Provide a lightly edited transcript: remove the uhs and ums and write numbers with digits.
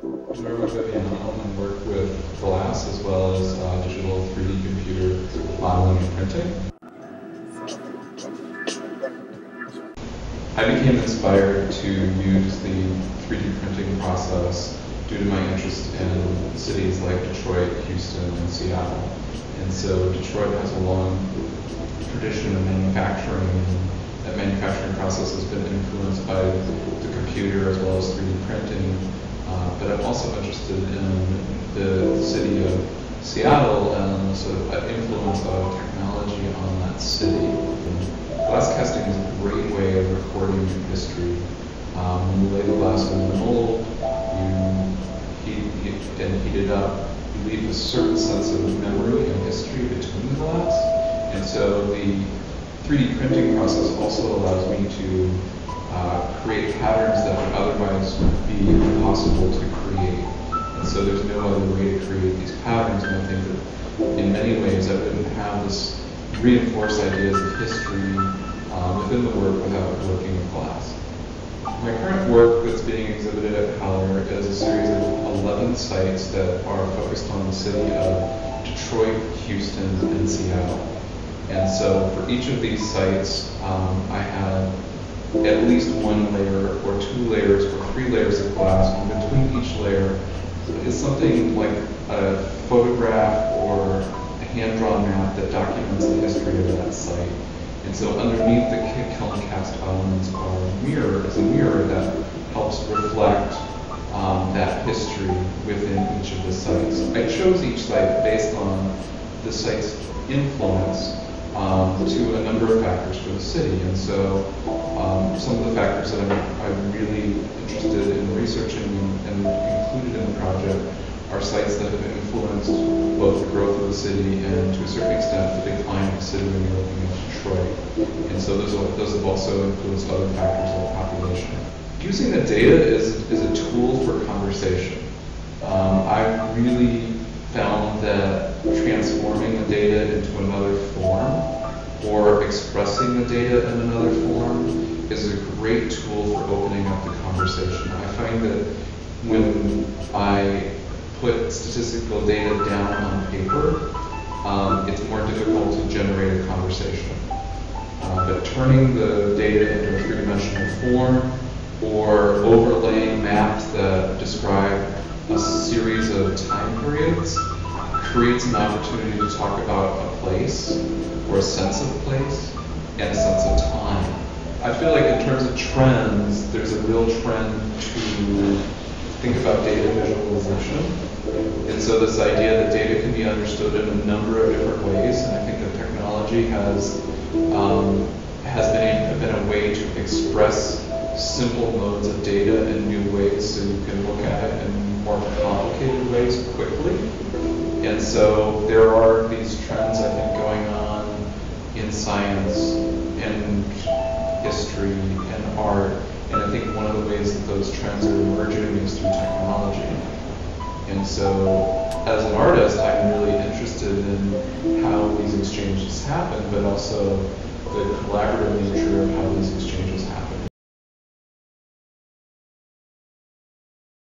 Norwood Viviano and work with glass as well as digital 3D computer modeling and printing. I became inspired to use the 3D printing process due to my interest in cities like Detroit, Houston, and Seattle. And so Detroit has a long tradition of manufacturing, and that manufacturing process has been influenced by the computer as well as 3D printing. But I'm also interested in the city of Seattle and the sort of influence of technology on that city. Glass casting is a great way of recording history. When you lay the glass in the mold, you heat it up, you leave a certain sense of memory and history between the glass. And so the 3D printing process also allows me to create patterns that would otherwise be impossible to create. And so there's no other way to create these patterns, and I think that in many ways I wouldn't have this reinforced ideas of history within the work without working with glass. My current work that's being exhibited at Haller is a series of 11 sites that are focused on the city of Detroit, Houston, and Seattle. And so for each of these sites, I have at least one layer or two layers or three layers of glass, and between each layer is something like a photograph or a hand-drawn map that documents the history of that site. And so underneath the kiln cast elements is a mirror that helps reflect that history within each of the sites. I chose each site based on the site's influence to a number of factors for the city. And so some of the factors that I'm really interested in researching and included in the project are sites that have influenced both the growth of the city and to a certain extent the decline of the city when you're looking at Detroit. And so those have also influenced other factors like population. Using the data is a tool for conversation. I've really found that transforming the data into another form or expressing the data in another form is a great tool for opening up the conversation. I find that when I put statistical data down on paper, it's more difficult to generate a conversation. But turning the data into a three-dimensional form or overlaying maps that describe a series of time periods creates an opportunity to talk about a place or a sense of place and a sense of time. I feel like in terms of trends, there's a real trend to think about data visualization. And so this idea that data can be understood in a number of different ways, and I think that technology has been a way to express simple modes of data in new ways, so you can look at it in more complicated ways quickly. And so there are these trends, I think, going on in science and history and art. And I think one of the ways that those trends are emerging is through technology. And so as an artist, I'm really interested in how these exchanges happen, but also the collaborative nature of how these exchanges happen.